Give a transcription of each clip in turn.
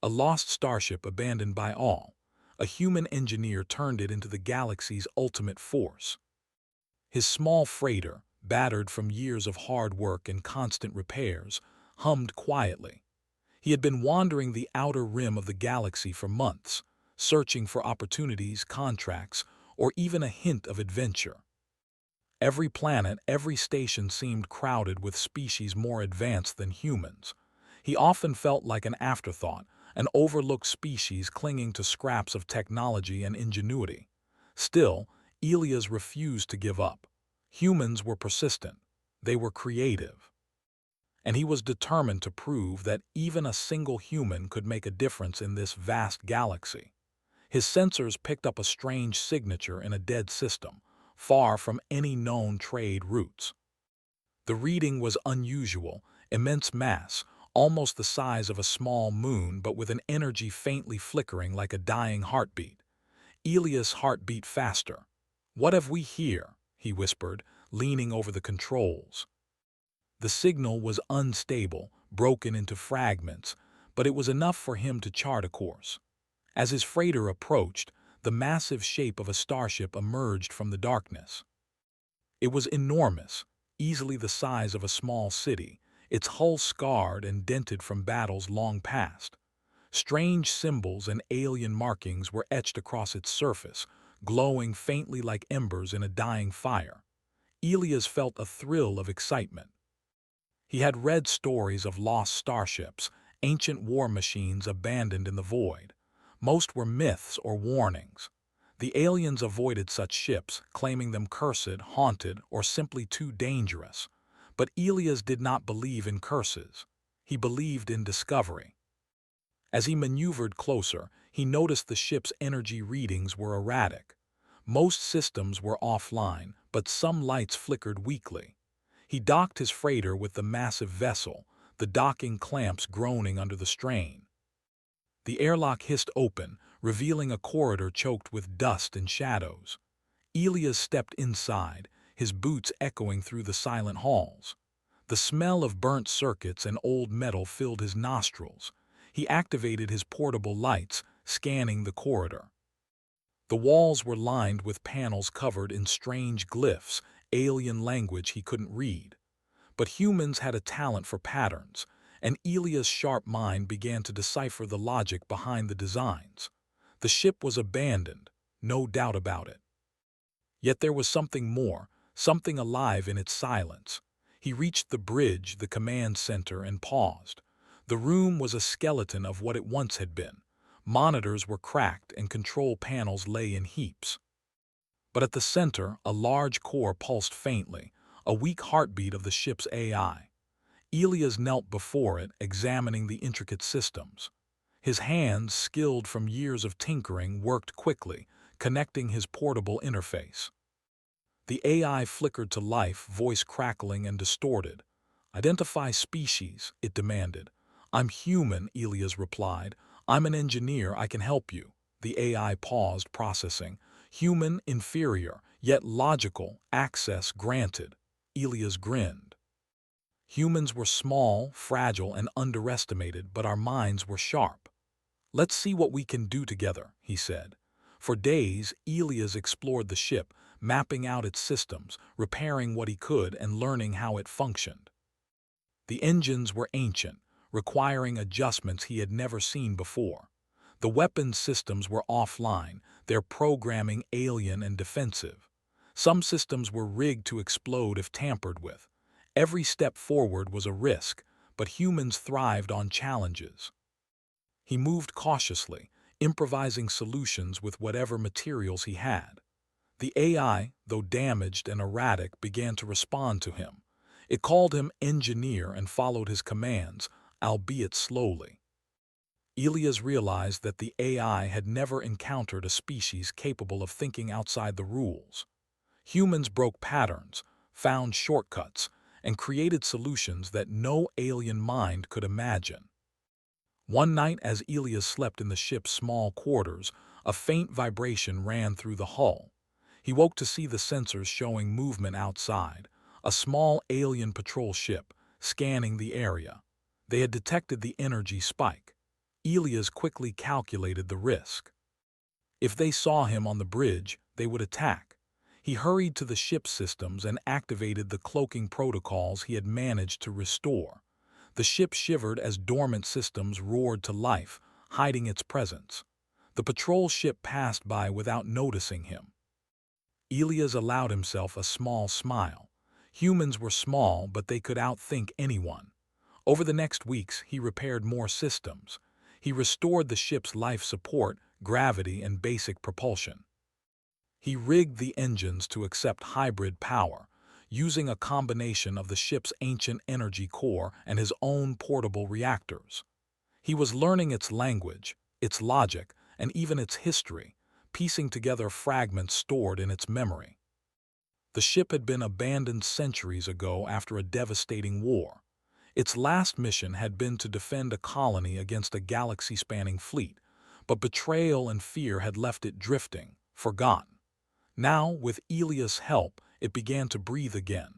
A lost starship abandoned by all. A human engineer turned it into the galaxy's ultimate force. His small freighter, battered from years of hard work and constant repairs, hummed quietly. He had been wandering the outer rim of the galaxy for months, searching for opportunities, contracts, or even a hint of adventure. Every planet, every station seemed crowded with species more advanced than humans. He often felt like an afterthought, an overlooked species clinging to scraps of technology and ingenuity. Still, Elias refused to give up. Humans were persistent. They were creative. And he was determined to prove that even a single human could make a difference in this vast galaxy. His sensors picked up a strange signature in a dead system, far from any known trade routes. The reading was unusual, immense mass, almost the size of a small moon but with an energy faintly flickering like a dying heartbeat. Elias' heart beat faster. "What have we here?" he whispered, leaning over the controls. The signal was unstable, broken into fragments, but it was enough for him to chart a course. As his freighter approached, the massive shape of a starship emerged from the darkness. It was enormous, easily the size of a small city, its hull scarred and dented from battles long past. Strange symbols and alien markings were etched across its surface, glowing faintly like embers in a dying fire. Elias felt a thrill of excitement. He had read stories of lost starships, ancient war machines abandoned in the void. Most were myths or warnings. The aliens avoided such ships, claiming them cursed, haunted, or simply too dangerous. But Elias did not believe in curses. He believed in discovery. As he maneuvered closer, he noticed the ship's energy readings were erratic. Most systems were offline, but some lights flickered weakly. He docked his freighter with the massive vessel, the docking clamps groaning under the strain. The airlock hissed open, revealing a corridor choked with dust and shadows. Elias stepped inside, his boots echoing through the silent halls. The smell of burnt circuits and old metal filled his nostrils. He activated his portable lights, scanning the corridor. The walls were lined with panels covered in strange glyphs, alien language he couldn't read. But humans had a talent for patterns, and Elias' sharp mind began to decipher the logic behind the designs. The ship was abandoned, no doubt about it. Yet there was something more, something alive in its silence. He reached the bridge, the command center, and paused. The room was a skeleton of what it once had been. Monitors were cracked and control panels lay in heaps. But at the center, a large core pulsed faintly, a weak heartbeat of the ship's AI. Elias knelt before it, examining the intricate systems. His hands, skilled from years of tinkering, worked quickly, connecting his portable interface. The AI flickered to life, voice crackling and distorted. "Identify species," it demanded. "I'm human," Elias replied. "I'm an engineer, I can help you." The AI paused, processing. "Human, inferior, yet logical, access granted." Elias grinned. Humans were small, fragile, and underestimated, but our minds were sharp. "Let's see what we can do together," he said. For days, Elias explored the ship, mapping out its systems, repairing what he could, and learning how it functioned. The engines were ancient, requiring adjustments he had never seen before. The weapons systems were offline, their programming alien and defensive. Some systems were rigged to explode if tampered with. Every step forward was a risk, but humans thrived on challenges. He moved cautiously, improvising solutions with whatever materials he had. The AI, though damaged and erratic, began to respond to him. It called him engineer and followed his commands, albeit slowly. Elias realized that the AI had never encountered a species capable of thinking outside the rules. Humans broke patterns, found shortcuts, and created solutions that no alien mind could imagine. One night, as Elias slept in the ship's small quarters, a faint vibration ran through the hull. He woke to see the sensors showing movement outside, a small alien patrol ship, scanning the area. They had detected the energy spike. Elias quickly calculated the risk. If they saw him on the bridge, they would attack. He hurried to the ship's systems and activated the cloaking protocols he had managed to restore. The ship shivered as dormant systems roared to life, hiding its presence. The patrol ship passed by without noticing him. Elias allowed himself a small smile. Humans were small, but they could outthink anyone. Over the next weeks, he repaired more systems. He restored the ship's life support, gravity, and basic propulsion. He rigged the engines to accept hybrid power, using a combination of the ship's ancient energy core and his own portable reactors. He was learning its language, its logic, and even its history, piecing together fragments stored in its memory. The ship had been abandoned centuries ago after a devastating war. Its last mission had been to defend a colony against a galaxy-spanning fleet, but betrayal and fear had left it drifting, forgotten. Now, with Elias' help, it began to breathe again.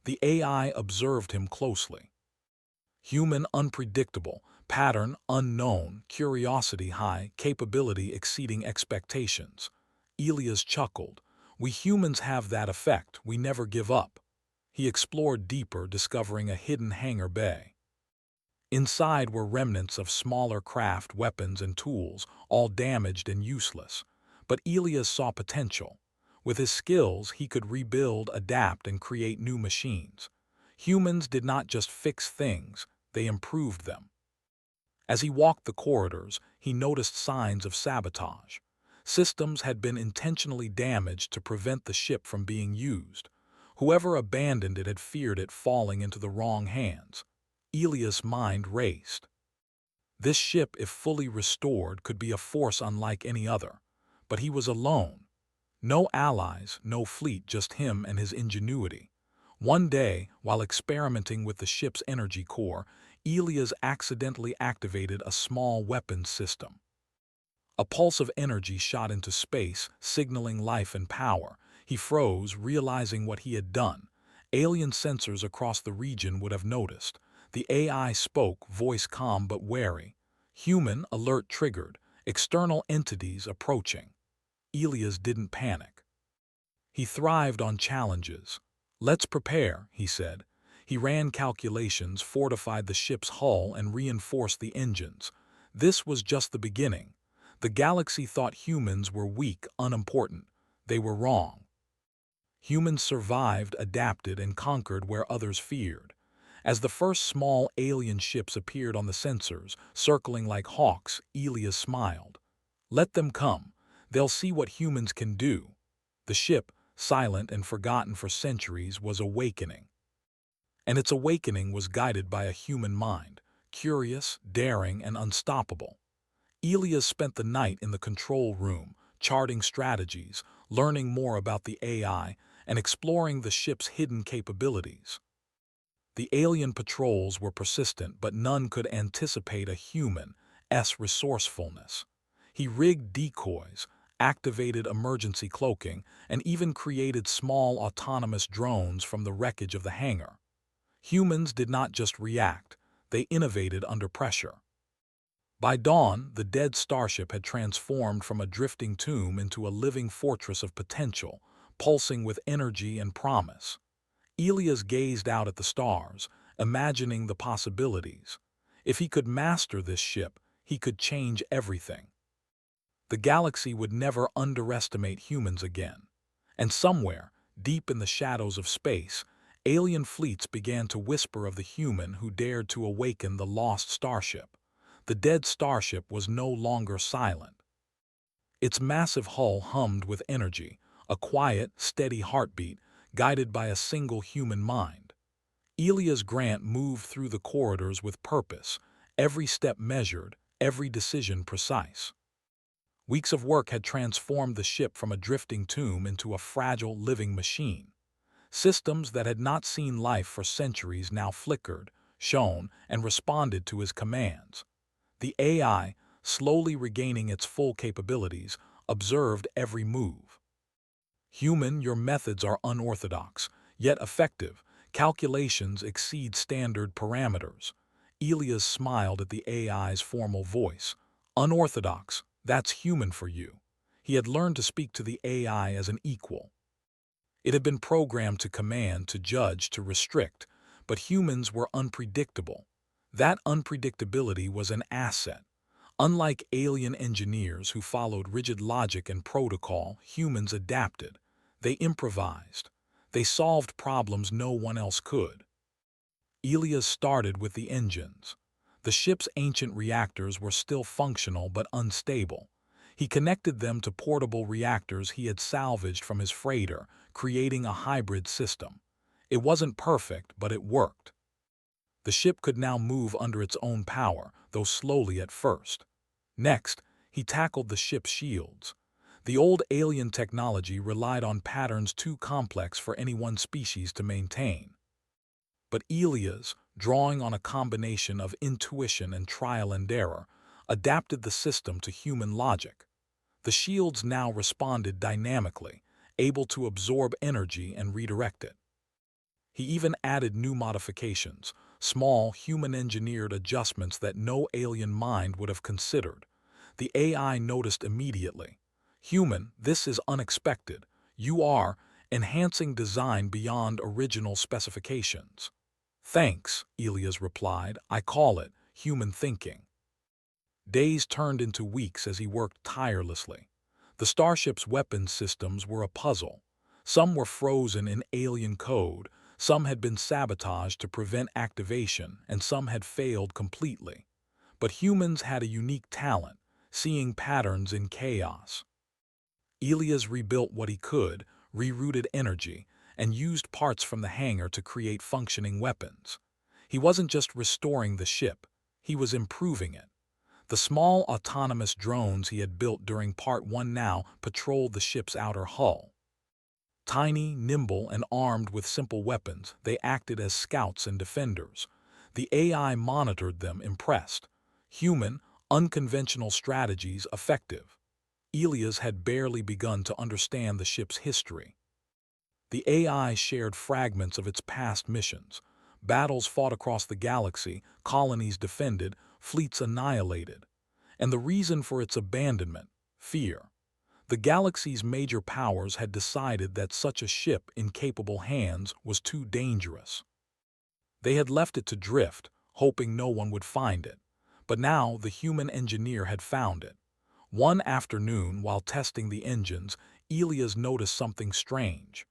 The AI observed him closely. Human unpredictable, pattern unknown, curiosity high, capability exceeding expectations. Elias chuckled. We humans have that effect, we never give up. He explored deeper, discovering a hidden hangar bay. Inside were remnants of smaller craft, weapons, and tools, all damaged and useless. But Elias saw potential. With his skills, he could rebuild, adapt, and create new machines. Humans did not just fix things, they improved them. As he walked the corridors, he noticed signs of sabotage. Systems had been intentionally damaged to prevent the ship from being used. Whoever abandoned it had feared it falling into the wrong hands. Elias' mind raced. This ship, if fully restored, could be a force unlike any other. But he was alone. No allies, no fleet, just him and his ingenuity. One day, while experimenting with the ship's energy core, Elias accidentally activated a small weapons system. A pulse of energy shot into space, signaling life and power. He froze, realizing what he had done. Alien sensors across the region would have noticed. The AI spoke, voice calm but wary. Human, alert triggered. External entities approaching. Elias didn't panic. He thrived on challenges. Let's prepare, he said. He ran calculations, fortified the ship's hull, and reinforced the engines. This was just the beginning. The galaxy thought humans were weak, unimportant. They were wrong. Humans survived, adapted, and conquered where others feared. As the first small alien ships appeared on the sensors, circling like hawks, Elias smiled. Let them come. They'll see what humans can do. The ship, silent and forgotten for centuries, was awakening. And its awakening was guided by a human mind, curious, daring, and unstoppable. Elias spent the night in the control room, charting strategies, learning more about the AI, and exploring the ship's hidden capabilities. The alien patrols were persistent, but none could anticipate a human's resourcefulness. He rigged decoys, activated emergency cloaking, and even created small autonomous drones from the wreckage of the hangar. Humans did not just react, they innovated under pressure. By dawn, the dead Starship had transformed from a drifting tomb into a living fortress of potential, pulsing with energy and promise. Elias gazed out at the stars, imagining the possibilities. If he could master this ship, he could change everything. The galaxy would never underestimate humans again. And somewhere, deep in the shadows of space, alien fleets began to whisper of the human who dared to awaken the lost starship. The dead starship was no longer silent. Its massive hull hummed with energy, a quiet, steady heartbeat, guided by a single human mind. Elias Grant moved through the corridors with purpose, every step measured, every decision precise. Weeks of work had transformed the ship from a drifting tomb into a fragile, living machine. Systems that had not seen life for centuries now flickered, shone, and responded to his commands. The AI, slowly regaining its full capabilities, observed every move. Human, your methods are unorthodox, yet effective. Calculations exceed standard parameters. Elias smiled at the AI's formal voice. Unorthodox, that's human for you. He had learned to speak to the AI as an equal. It had been programmed to command, to judge, to restrict, but humans were unpredictable. That unpredictability was an asset. Unlike alien engineers who followed rigid logic and protocol, humans adapted. They improvised. They solved problems no one else could. Elias started with the engines. The ship's ancient reactors were still functional but unstable. He connected them to portable reactors he had salvaged from his freighter, creating a hybrid system. It wasn't perfect, but it worked. The ship could now move under its own power, though slowly at first. Next, he tackled the ship's shields. The old alien technology relied on patterns too complex for any one species to maintain. But Elias, drawing on a combination of intuition and trial and error, adapted the system to human logic. The shields now responded dynamically, able to absorb energy and redirect it. He even added new modifications, small human-engineered adjustments that no alien mind would have considered. The AI noticed immediately. Human, this is unexpected. You are enhancing design beyond original specifications. Thanks, Elias replied. I call it human thinking. Days turned into weeks as he worked tirelessly. The Starship's weapons systems were a puzzle. Some were frozen in alien code, some had been sabotaged to prevent activation, and some had failed completely. But humans had a unique talent, seeing patterns in chaos. Elias rebuilt what he could, rerouted energy, and used parts from the hangar to create functioning weapons. He wasn't just restoring the ship, he was improving it. The small autonomous drones he had built during Part 1 now patrolled the ship's outer hull. Tiny, nimble, and armed with simple weapons, they acted as scouts and defenders. The AI monitored them, impressed. Human, unconventional strategies effective. Elias had barely begun to understand the ship's history. The AI shared fragments of its past missions. Battles fought across the galaxy, colonies defended, fleets annihilated. And the reason for its abandonment: fear. The galaxy's major powers had decided that such a ship in capable hands was too dangerous. They had left it to drift, hoping no one would find it. But now the human engineer had found it. One afternoon, while testing the engines, Elias noticed something strange.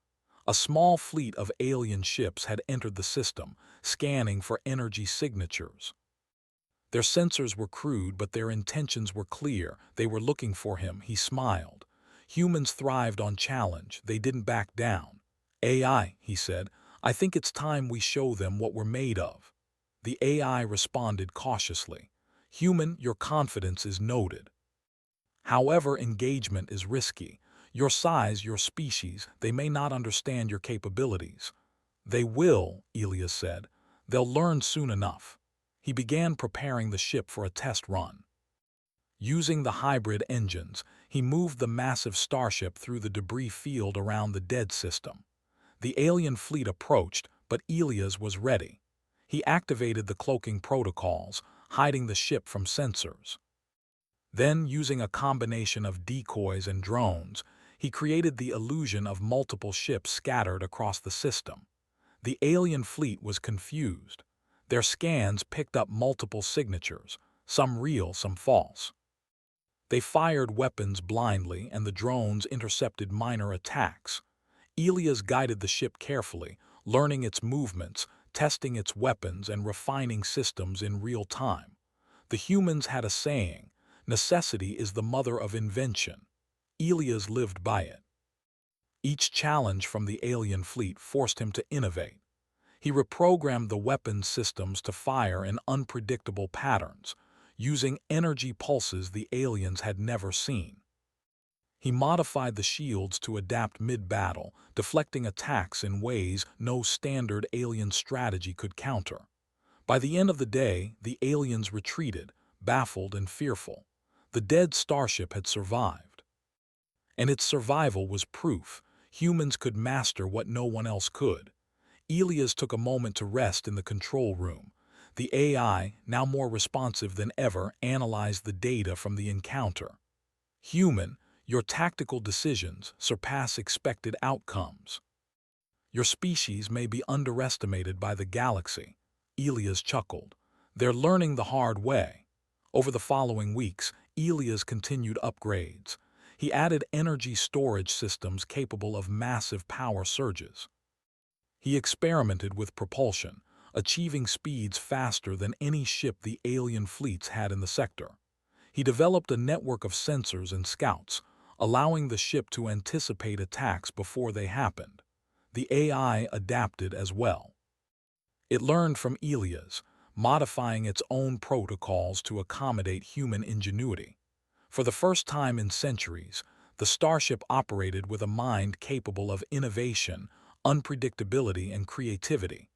A small fleet of alien ships had entered the system, scanning for energy signatures. Their sensors were crude, but their intentions were clear. They were looking for him. He smiled. Humans thrived on challenge. They didn't back down. AI, he said, I think it's time we show them what we're made of. The AI responded cautiously. Human, your confidence is noted. However, engagement is risky. Your size, your species, they may not understand your capabilities. They will, Elias said. They'll learn soon enough. He began preparing the ship for a test run. Using the hybrid engines, he moved the massive Starship through the debris field around the dead system. The alien fleet approached, but Elias was ready. He activated the cloaking protocols, hiding the ship from sensors. Then, using a combination of decoys and drones, he created the illusion of multiple ships scattered across the system. The alien fleet was confused. Their scans picked up multiple signatures, some real, some false. They fired weapons blindly, and the drones intercepted minor attacks. Elias guided the ship carefully, learning its movements, testing its weapons, and refining systems in real time. The humans had a saying, necessity is the mother of invention. Elias lived by it. Each challenge from the alien fleet forced him to innovate. He reprogrammed the weapons systems to fire in unpredictable patterns, using energy pulses the aliens had never seen. He modified the shields to adapt mid-battle, deflecting attacks in ways no standard alien strategy could counter. By the end of the day, the aliens retreated, baffled and fearful. The dead Starship had survived. And its survival was proof humans could master what no one else could. Elias took a moment to rest in the control room. The AI, now more responsive than ever, analyzed the data from the encounter. Human, your tactical decisions surpass expected outcomes. Your species may be underestimated by the galaxy. Elias chuckled. They're learning the hard way. Over the following weeks, Elias continued upgrades. He added energy storage systems capable of massive power surges. He experimented with propulsion, achieving speeds faster than any ship the alien fleets had in the sector. He developed a network of sensors and scouts, allowing the ship to anticipate attacks before they happened. The AI adapted as well. It learned from Elias, modifying its own protocols to accommodate human ingenuity. For the first time in centuries, the Starship operated with a mind capable of innovation, unpredictability, and creativity.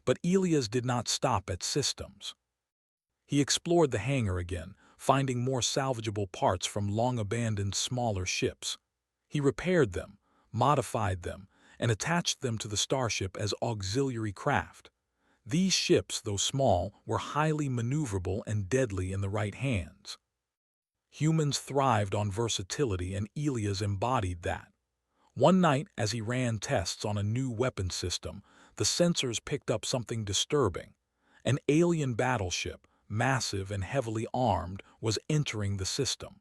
But Elias did not stop at systems. He explored the hangar again, finding more salvageable parts from long-abandoned smaller ships. He repaired them, modified them, and attached them to the Starship as auxiliary craft. These ships, though small, were highly maneuverable and deadly in the right hands. Humans thrived on versatility, and Elias embodied that. One night, as he ran tests on a new weapon system, the sensors picked up something disturbing. An alien battleship, massive and heavily armed, was entering the system.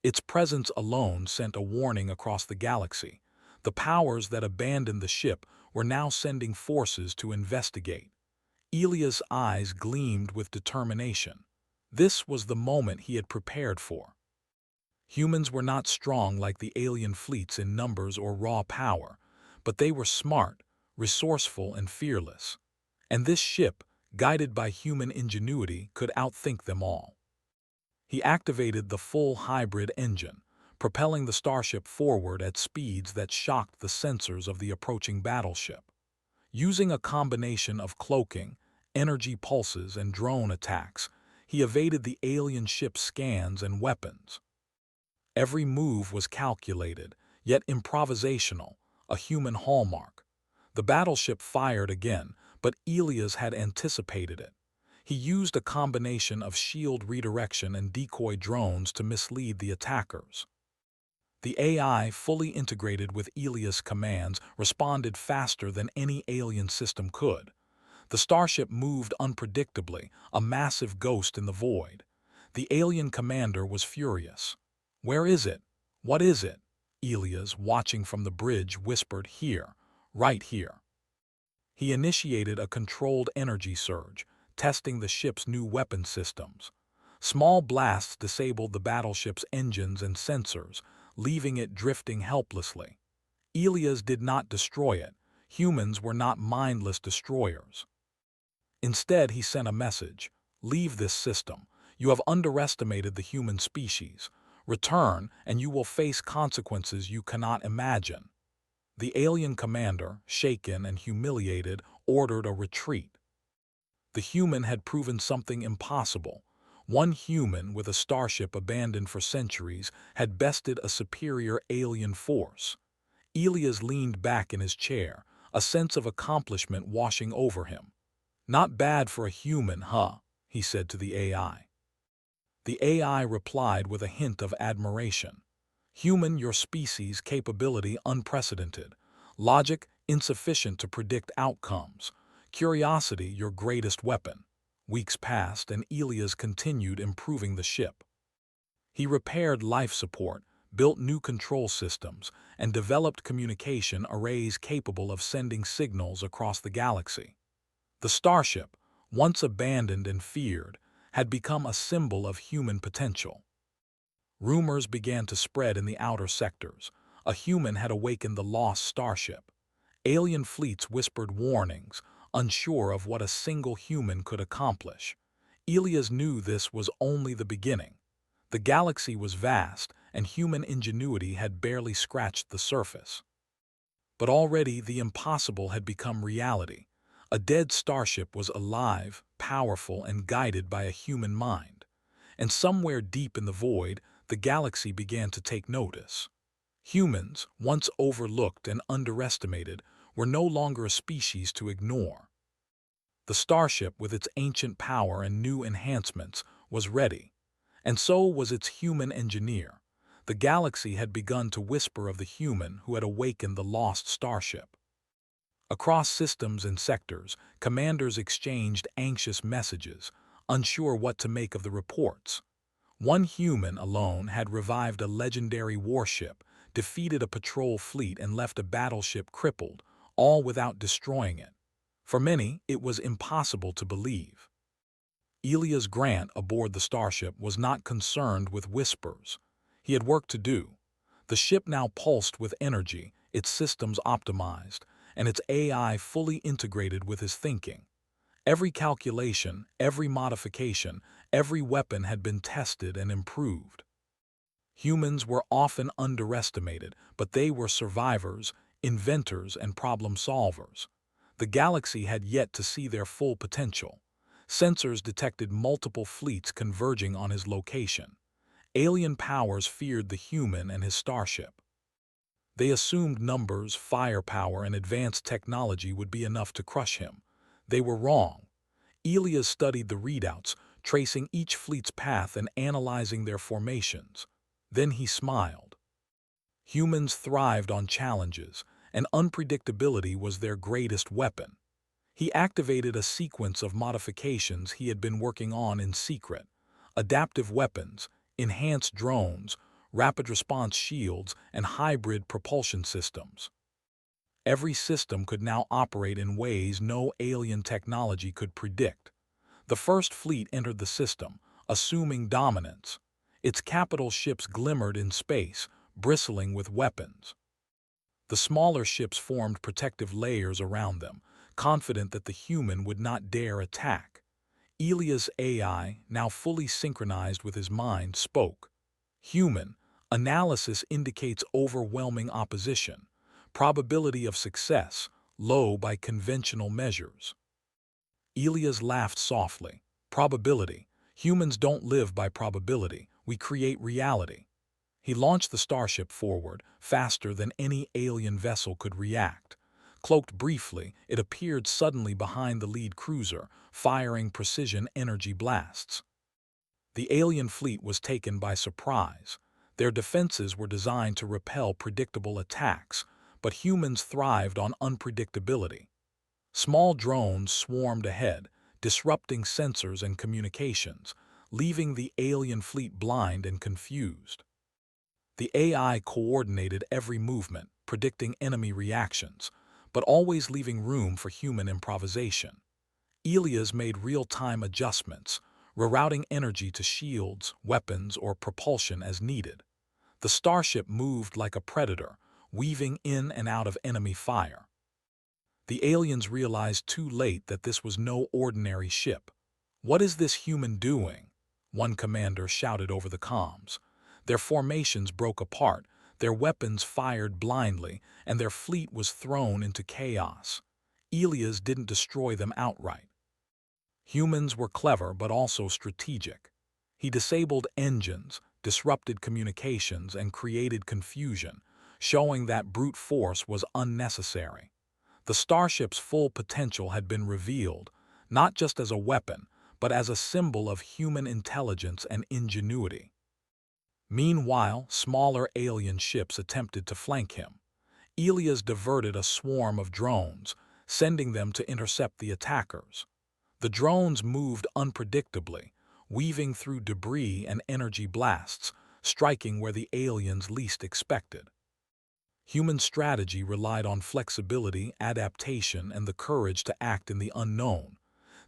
Its presence alone sent a warning across the galaxy. The powers that abandoned the ship were now sending forces to investigate. Elias' eyes gleamed with determination. This was the moment he had prepared for. Humans were not strong like the alien fleets in numbers or raw power, but they were smart, resourceful, and fearless. And this ship, guided by human ingenuity, could outthink them all. He activated the full hybrid engine, propelling the Starship forward at speeds that shocked the sensors of the approaching battleship. Using a combination of cloaking, energy pulses, and drone attacks, he evaded the alien ship's scans and weapons. Every move was calculated, yet improvisational, a human hallmark. The battleship fired again, but Elias had anticipated it. He used a combination of shield redirection and decoy drones to mislead the attackers. The AI, fully integrated with Elias' commands, responded faster than any alien system could. The Starship moved unpredictably, a massive ghost in the void. The alien commander was furious. "Where is it? What is it?" Elias, watching from the bridge, whispered. "Here, right here." He initiated a controlled energy surge, testing the ship's new weapon systems. Small blasts disabled the battleship's engines and sensors, leaving it drifting helplessly. Elias did not destroy it. Humans were not mindless destroyers. Instead, he sent a message. "Leave this system. You have underestimated the human species. Return, and you will face consequences you cannot imagine." The alien commander, shaken and humiliated, ordered a retreat. The human had proven something impossible. One human, with a starship abandoned for centuries, had bested a superior alien force. Elias leaned back in his chair, a sense of accomplishment washing over him. "Not bad for a human, huh?" he said to the AI. The AI replied with a hint of admiration. "Human, your species' capability unprecedented. Logic, insufficient to predict outcomes. Curiosity, your greatest weapon." Weeks passed, and Elias continued improving the ship. He repaired life support, built new control systems, and developed communication arrays capable of sending signals across the galaxy. The Starship, once abandoned and feared, had become a symbol of human potential. Rumors began to spread in the outer sectors. A human had awakened the lost Starship. Alien fleets whispered warnings, unsure of what a single human could accomplish. Elias knew this was only the beginning. The galaxy was vast, and human ingenuity had barely scratched the surface. But already the impossible had become reality. A dead Starship was alive, powerful, and guided by a human mind. And somewhere deep in the void, the galaxy began to take notice. Humans, once overlooked and underestimated, were no longer a species to ignore. The Starship, with its ancient power and new enhancements, was ready, and so was its human engineer. The galaxy had begun to whisper of the human who had awakened the lost Starship. Across systems and sectors, commanders exchanged anxious messages, unsure what to make of the reports. One human alone had revived a legendary warship, defeated a patrol fleet, and left a battleship crippled, all without destroying it. For many, it was impossible to believe. Elias Grant aboard the Starship was not concerned with whispers. He had work to do. The ship now pulsed with energy, its systems optimized, and its AI fully integrated with his thinking. Every calculation, every modification, every weapon had been tested and improved. Humans were often underestimated, but they were survivors, inventors, and problem solvers. The galaxy had yet to see their full potential. Sensors detected multiple fleets converging on his location. Alien powers feared the human and his starship. They assumed numbers, firepower, and advanced technology would be enough to crush him. They were wrong. Elias studied the readouts, tracing each fleet's path and analyzing their formations. Then he smiled. Humans thrived on challenges, and unpredictability was their greatest weapon. He activated a sequence of modifications he had been working on in secret: adaptive weapons, enhanced drones, rapid response shields, and hybrid propulsion systems. Every system could now operate in ways no alien technology could predict. The first fleet entered the system, assuming dominance. Its capital ships glimmered in space, bristling with weapons. The smaller ships formed protective layers around them, confident that the human would not dare attack. Elias' AI, now fully synchronized with his mind, spoke. Human, analysis indicates overwhelming opposition. Probability of success, low by conventional measures. Elias laughed softly. Probability. Humans don't live by probability. We create reality. He launched the Starship forward, faster than any alien vessel could react. Cloaked briefly, it appeared suddenly behind the lead cruiser, firing precision energy blasts. The alien fleet was taken by surprise. Their defenses were designed to repel predictable attacks, but humans thrived on unpredictability. Small drones swarmed ahead, disrupting sensors and communications, leaving the alien fleet blind and confused. The AI coordinated every movement, predicting enemy reactions, but always leaving room for human improvisation. Elias made real-time adjustments, rerouting energy to shields, weapons, or propulsion as needed. The Starship moved like a predator, weaving in and out of enemy fire. The aliens realized too late that this was no ordinary ship. "What is this human doing?" one commander shouted over the comms. Their formations broke apart, their weapons fired blindly, and their fleet was thrown into chaos. Elias didn't destroy them outright. Humans were clever but also strategic. He disabled engines, disrupted communications, and created confusion, showing that brute force was unnecessary. The Starship's full potential had been revealed, not just as a weapon, but as a symbol of human intelligence and ingenuity. Meanwhile, smaller alien ships attempted to flank him. Elias diverted a swarm of drones, sending them to intercept the attackers. The drones moved unpredictably, weaving through debris and energy blasts, striking where the aliens least expected. Human strategy relied on flexibility, adaptation, and the courage to act in the unknown.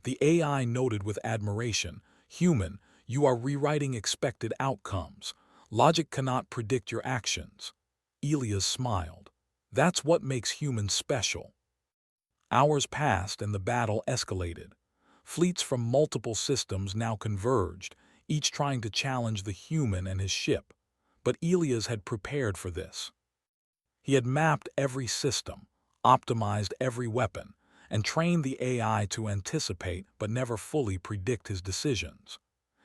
The AI noted with admiration, "Human, you are rewriting expected outcomes. Logic cannot predict your actions." Elias smiled. "That's what makes humans special." Hours passed and the battle escalated. Fleets from multiple systems now converged, each trying to challenge the human and his ship. But Elias had prepared for this. He had mapped every system, optimized every weapon, and trained the AI to anticipate but never fully predict his decisions.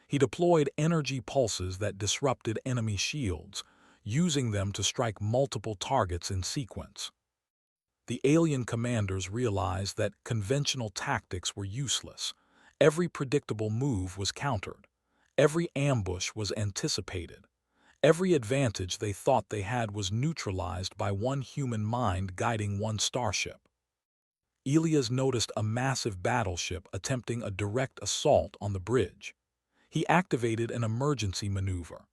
He deployed energy pulses that disrupted enemy shields, using them to strike multiple targets in sequence. The alien commanders realized that conventional tactics were useless. Every predictable move was countered. Every ambush was anticipated. Every advantage they thought they had was neutralized by one human mind guiding one starship. Elias noticed a massive battleship attempting a direct assault on the bridge. He activated an emergency maneuver.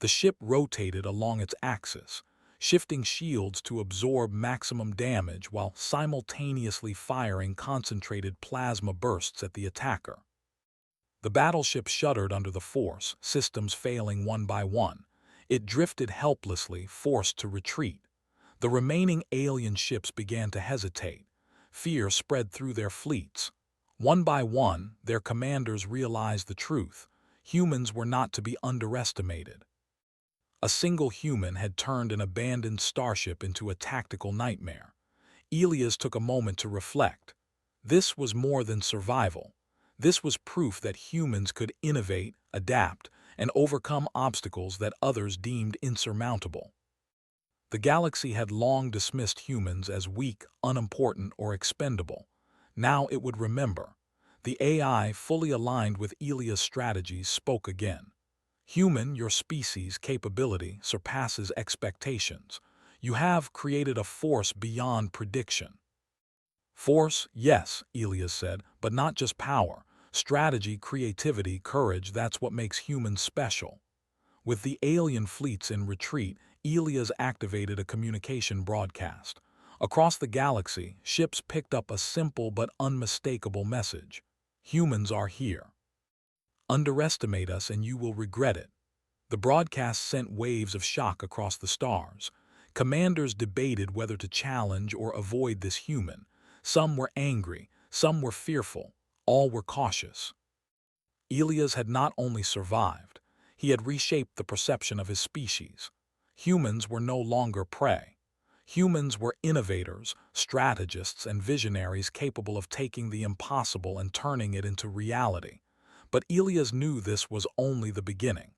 The ship rotated along its axis, shifting shields to absorb maximum damage while simultaneously firing concentrated plasma bursts at the attacker. The battleship shuddered under the force, systems failing one by one. It drifted helplessly, forced to retreat. The remaining alien ships began to hesitate. Fear spread through their fleets. One by one, their commanders realized the truth. Humans were not to be underestimated. A single human had turned an abandoned starship into a tactical nightmare. Elias took a moment to reflect. This was more than survival. This was proof that humans could innovate, adapt, and overcome obstacles that others deemed insurmountable. The galaxy had long dismissed humans as weak, unimportant, or expendable. Now it would remember. The AI, fully aligned with Elias' strategies, spoke again. Human, your species' capability surpasses expectations. You have created a force beyond prediction. Force, yes, Elias said, but not just power. Strategy, creativity, courage, that's what makes humans special. With the alien fleets in retreat, Elias activated a communication broadcast. Across the galaxy, ships picked up a simple but unmistakable message. Humans are here. Underestimate us and you will regret it. The broadcast sent waves of shock across the stars. Commanders debated whether to challenge or avoid this human. Some were angry, some were fearful, all were cautious. Elias had not only survived, he had reshaped the perception of his species. Humans were no longer prey. Humans were innovators, strategists, and visionaries capable of taking the impossible and turning it into reality. But Elias knew this was only the beginning.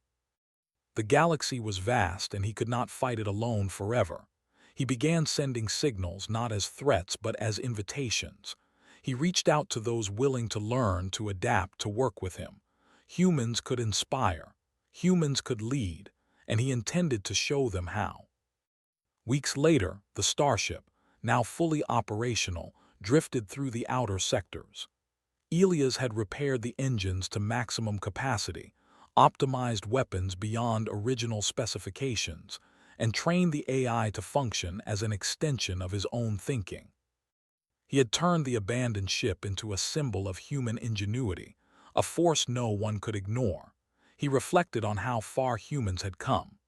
The galaxy was vast and he could not fight it alone forever. He began sending signals not as threats but as invitations. He reached out to those willing to learn, to adapt, to work with him. Humans could inspire. Humans could lead, and he intended to show them how. Weeks later, the Starship, now fully operational, drifted through the outer sectors. Elias had repaired the engines to maximum capacity, optimized weapons beyond original specifications, and trained the AI to function as an extension of his own thinking. He had turned the abandoned ship into a symbol of human ingenuity, a force no one could ignore. He reflected on how far humans had come.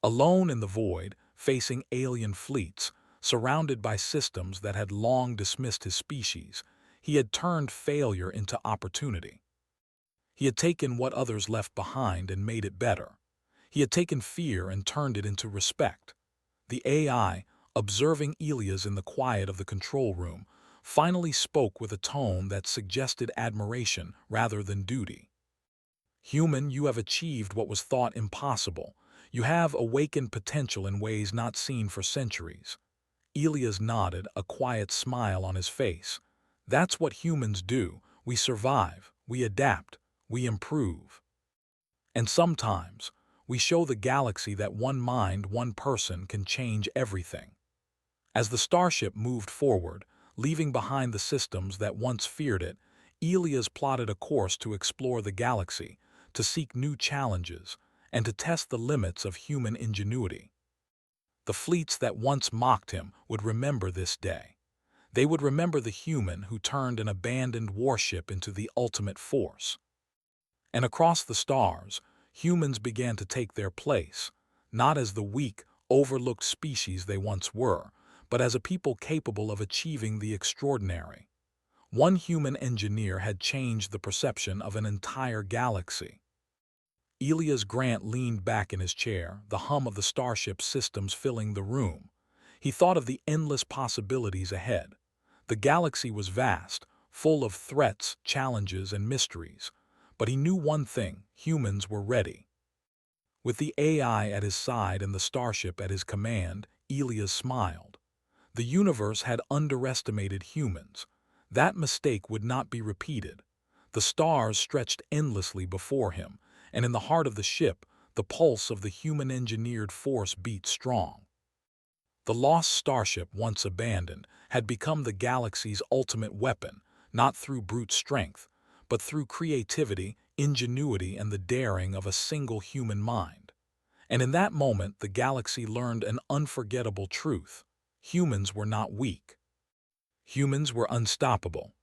Alone in the void, facing alien fleets, surrounded by systems that had long dismissed his species, he had turned failure into opportunity. He had taken what others left behind and made it better. He had taken fear and turned it into respect. The AI, observing Elias in the quiet of the control room, finally spoke with a tone that suggested admiration rather than duty. Human, you have achieved what was thought impossible. You have awakened potential in ways not seen for centuries. Elias nodded, a quiet smile on his face. That's what humans do. We survive, we adapt, we improve. And sometimes, we show the galaxy that one mind, one person can change everything. As the starship moved forward, leaving behind the systems that once feared it, Elias plotted a course to explore the galaxy, to seek new challenges, and to test the limits of human ingenuity. The fleets that once mocked him would remember this day. They would remember the human who turned an abandoned warship into the ultimate force. And across the stars, humans began to take their place, not as the weak, overlooked species they once were, but as a people capable of achieving the extraordinary. One human engineer had changed the perception of an entire galaxy. Elias Grant leaned back in his chair, the hum of the starship systems filling the room. He thought of the endless possibilities ahead. The galaxy was vast, full of threats, challenges, and mysteries. But he knew one thing: humans were ready. With the AI at his side and the starship at his command, Elias smiled. The universe had underestimated humans. That mistake would not be repeated. The stars stretched endlessly before him, and in the heart of the ship, the pulse of the human-engineered force beat strong. The lost starship, once abandoned, had become the galaxy's ultimate weapon, not through brute strength, but through creativity, ingenuity, and the daring of a single human mind. And in that moment, the galaxy learned an unforgettable truth. Humans were not weak. Humans were unstoppable.